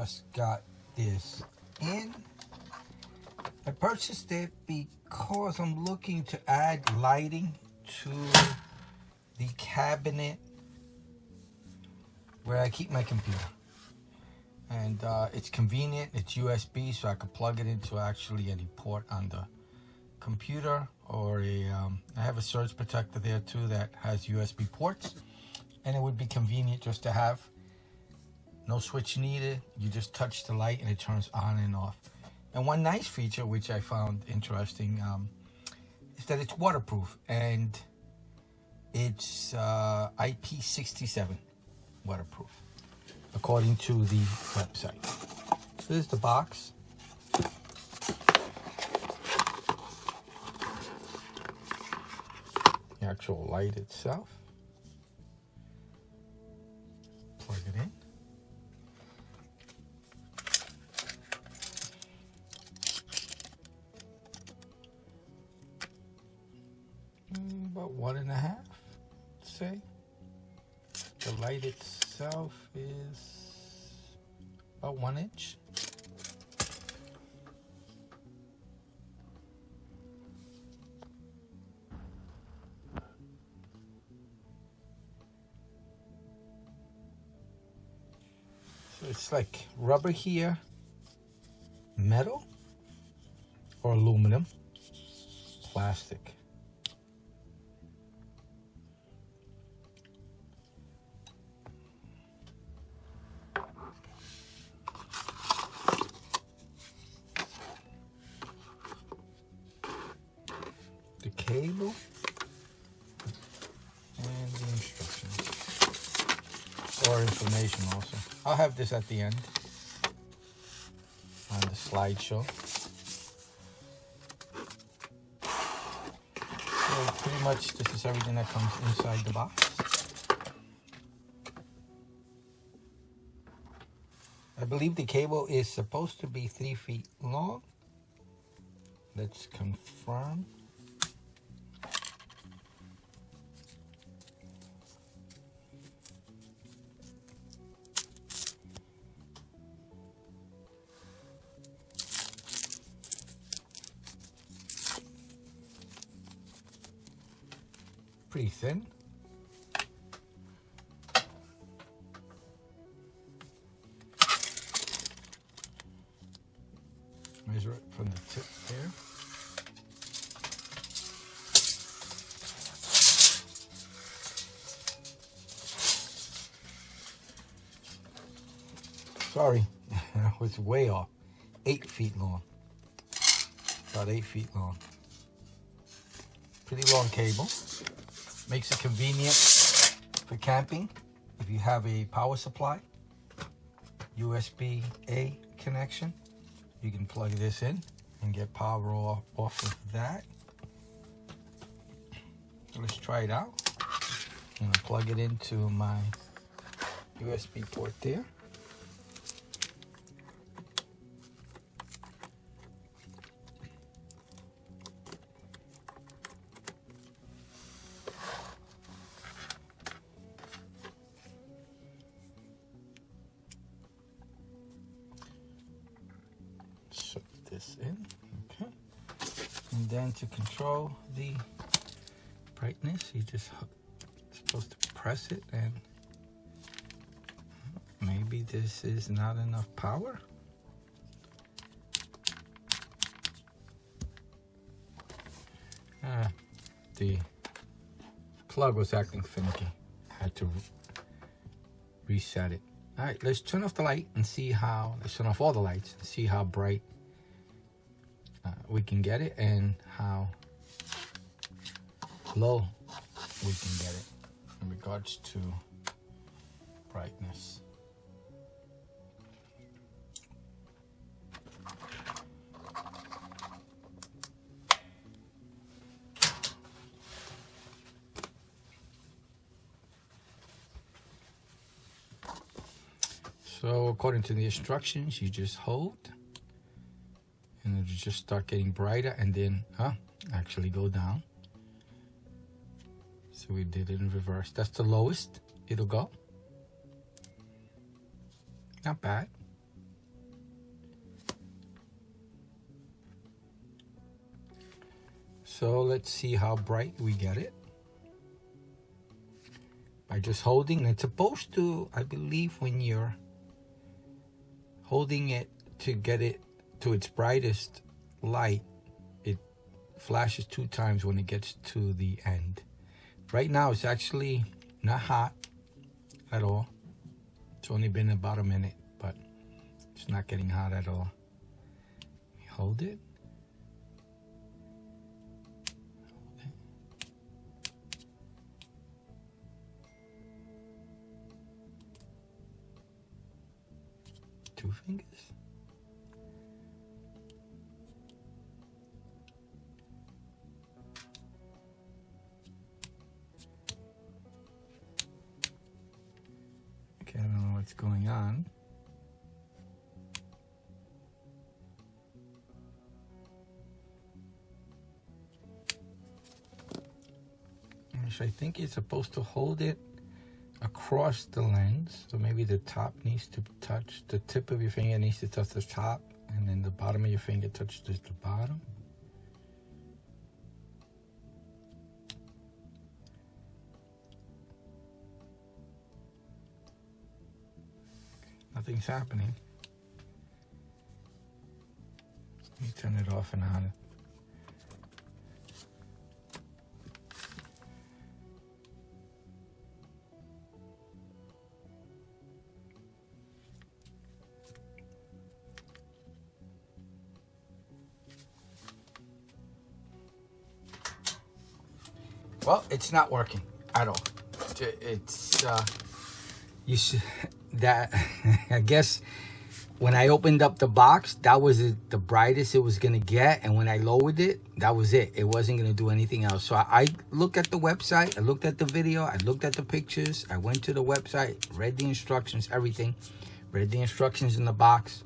just got this in. I purchased it because I'm looking to add lighting to the cabinet where I keep my computer. And it's convenient, it's USB, so I can plug it into actually any port on the computer, or I have a surge protector there too that has USB ports, and it would be convenient just to have. No switch needed, you just touch the light and it turns on and off. And one nice feature which I found interesting is that it's waterproof, and it's IP67 waterproof according to the website. So this is the box. The actual light itself. Plug it in. About 1.5, say. The light itself is about 1 inch. So it's like rubber here, metal, or aluminum, plastic. The cable and the instructions, or information also. I'll have this at the end on the slideshow. So pretty much this is everything that comes inside the box. I believe the cable is supposed to be 3 feet long. Let's confirm. Pretty thin. Measure it from the tip there. Sorry, I was way off. 8 feet long. About 8 feet long. Pretty long cable. Makes it convenient for camping if you have a power supply. USB-A connection. You can plug this in and get power off of that. So let's try it out. I'm gonna plug it into my USB port there. Shut this in, okay. And then to control the brightness, you just supposed to press it, and maybe this is not enough power. The plug was acting finicky. I had to reset it. All right, let's turn off the light and see how, let's turn off all the lights and see how bright we can get it, and how low we can get it in regards to brightness. So according to the instructions, you just hold and it'll just start getting brighter, and then actually go down. So we did it in reverse. That's the lowest it'll go. Not bad. So let's see how bright we get it. By just holding, it's supposed to, I believe, when you're holding it to get it to its brightest light, it flashes 2 times when it gets to the end. Right now it's actually not hot at all. It's only been about a minute, but it's not getting hot at all. Hold it. Hold it. 2 fingers. Okay, I don't know what's going on. I think you're supposed to hold it across the lens, so maybe the top needs to touch, the tip of your finger needs to touch the top, and then the bottom of your finger touches the bottom. Nothing's happening. Let me turn it off and on. Well, it's not working at all. It's you should, that I guess when I opened up the box, that was the brightest it was gonna get, and when I lowered it, that was it. It wasn't gonna do anything else. So I looked at the website, I looked at the video, I looked at the pictures, I went to the website, read the instructions, everything, read the instructions in the box.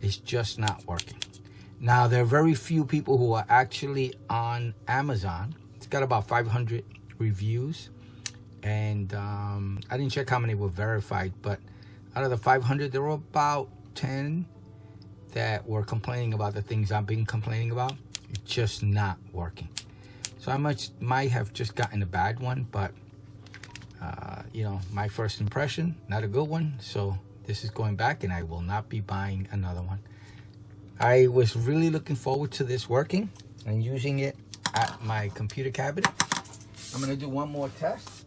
It's just not working. Now, there are very few people who are actually on Amazon. It's got about 500 reviews, and I didn't check how many were verified, but out of the 500, there were about 10 that were complaining about the things I've been complaining about. It's just not working. So I might have just gotten a bad one, but you know, my first impression, not a good one. So this is going back, and I will not be buying another one. I was really looking forward to this working and using it at my computer cabinet. I'm gonna do one more test.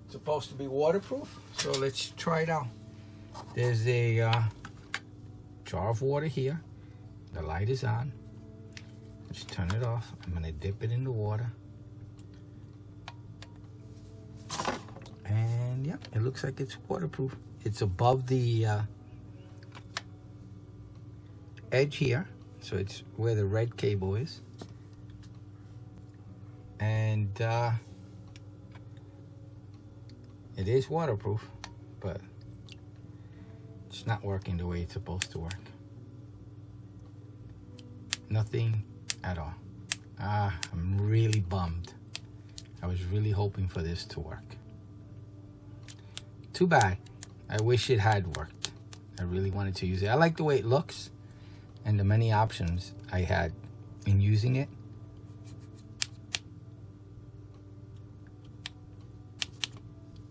It's supposed to be waterproof, so let's try it out. There's a jar of water here. The light is on. Let's turn it off. I'm gonna dip it in the water. And yeah, it looks like it's waterproof. It's above the edge here, so it's where the red cable is. And it is waterproof, but it's not working the way it's supposed to work. Nothing at all. I'm really bummed. I was really hoping for this to work. Too bad. I wish it had worked. I really wanted to use it. I like the way it looks and the many options I had in using it.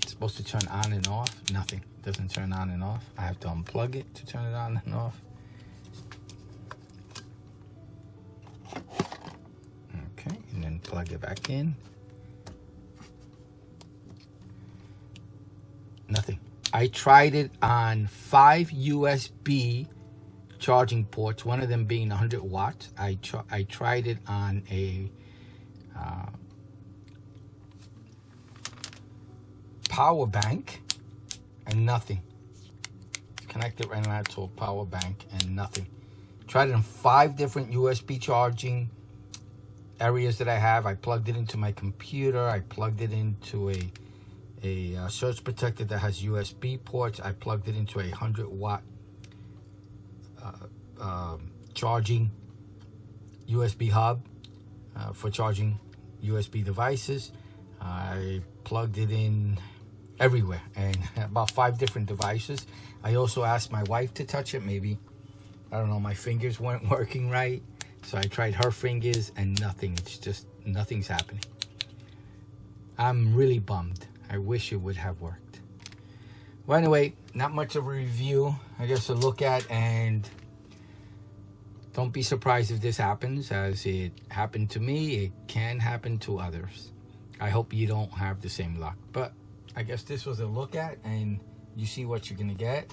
It's supposed to turn on and off. Nothing. It doesn't turn on and off. I have to unplug it to turn it on and off. Okay, and then plug it back in. Nothing. I tried it on 5 USB charging ports, one of them being 100 watts. I tried it on a power bank, and nothing. Connected right now to a power bank, and nothing. Tried it on 5 different USB charging areas that I have. I plugged it into my computer. I plugged it into a surge protector that has USB ports. I plugged it into a 100 watt charging USB hub for charging USB devices. I plugged it in everywhere, and about 5 different devices. I also asked my wife to touch it. Maybe, I don't know, my fingers weren't working right. So I tried her fingers and nothing. It's just, nothing's happening. I'm really bummed. I wish it would have worked. Well, anyway, not much of a review. I guess a look at, and don't be surprised if this happens. As it happened to me, it can happen to others. I hope you don't have the same luck. But I guess this was a look at, and you see what you're going to get.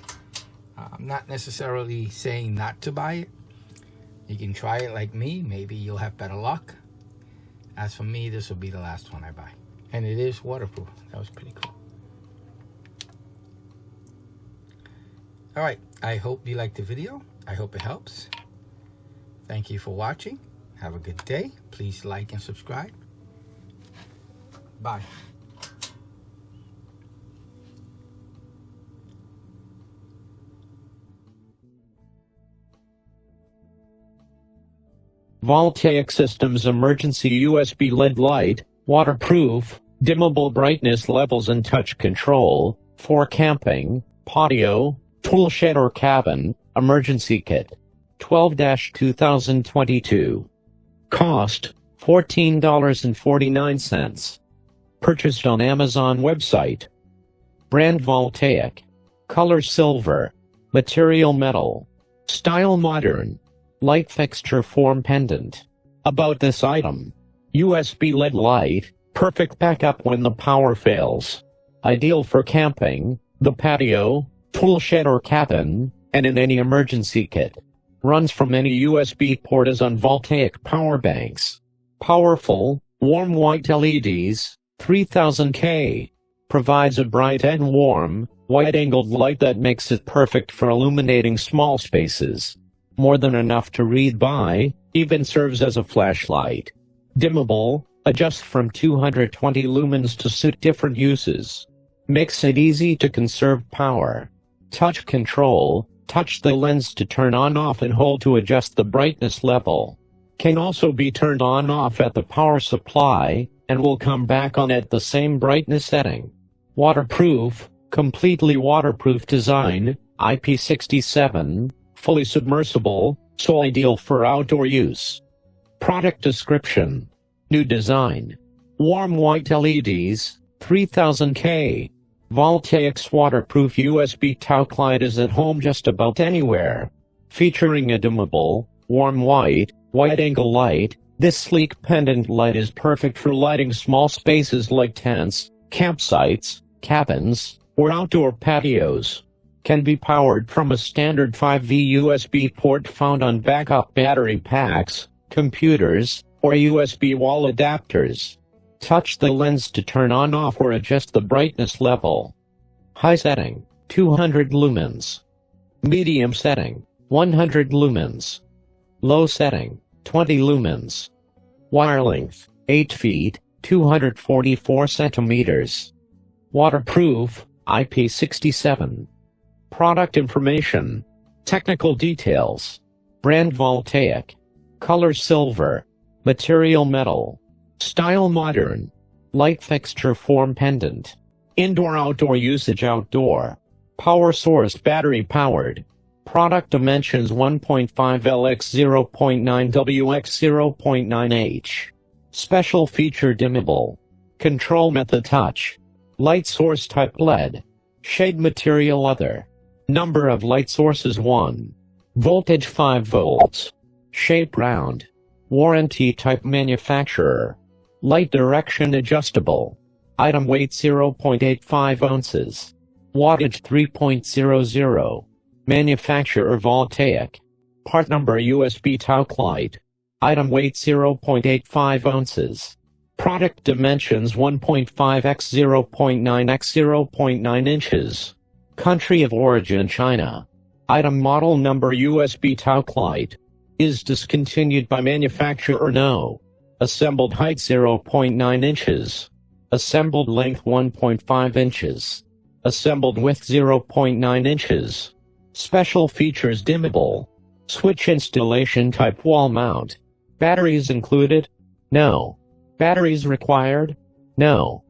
I'm not necessarily saying not to buy it. You can try it like me. Maybe you'll have better luck. As for me, this will be the last one I buy. And it is waterproof. That was pretty cool. Alright, I hope you liked the video. I hope it helps. Thank you for watching. Have a good day. Please like and subscribe. Bye. Voltaic Systems emergency USB LED light, waterproof, dimmable brightness levels and touch control, for camping, patio, toolshed or cabin, emergency kit. 12-2022. Cost, $14.49. Purchased on Amazon website. Brand Voltaic. Color silver. Material metal. Style modern. Light fixture form pendant. About this item. USB LED light, perfect backup when the power fails. Ideal for camping, the patio, toolshed or cabin, and in any emergency kit. Runs from any USB port as on Voltaic power banks. Powerful, warm white LEDs, 3000K. Provides a bright and warm, wide-angled light that makes it perfect for illuminating small spaces. More than enough to read by, even serves as a flashlight. Dimmable, adjusts from 220 lumens to suit different uses. Makes it easy to conserve power. Touch control, touch the lens to turn on off and hold to adjust the brightness level. Can also be turned on off at the power supply, and will come back on at the same brightness setting. Waterproof, completely waterproof design, IP67, fully submersible, so ideal for outdoor use. Product description. New design. Warm white LEDs, 3000K. Voltaic's waterproof USB talc light is at home just about anywhere. Featuring a dimmable, warm white, wide-angle light, this sleek pendant light is perfect for lighting small spaces like tents, campsites, cabins, or outdoor patios. Can be powered from a standard 5V USB port found on backup battery packs, computers, or USB wall adapters. Touch the lens to turn on off or adjust the brightness level. High setting, 200 lumens. Medium setting, 100 lumens. Low setting, 20 lumens. Wire length, 8 feet, 244 centimeters. Waterproof, IP67. Product information. Technical details. Brand Voltaic. Color silver. Material metal. Style modern. Light fixture form pendant. Indoor-outdoor usage outdoor. Power source battery powered. Product dimensions 1.5L x 0.9W x 0.9H. Special feature dimmable. Control method touch. Light source type LED. Shade material other. Number of light sources 1. Voltage 5 volts. Shape round. Warranty type manufacturer. Light direction adjustable. Item weight 0.85 ounces. Wattage 3.00. Manufacturer Voltaic. Part number USB talc light. Item weight 0.85 ounces. Product dimensions 1.5 x 0.9 x 0.9 inches. Country of origin China. Item model number USB talc light. Is discontinued by manufacturer no. Assembled height 0.9 inches. Assembled length 1.5 inches. Assembled width 0.9 inches. Special features dimmable. Switch installation type wall mount. Batteries included? No. Batteries required? No.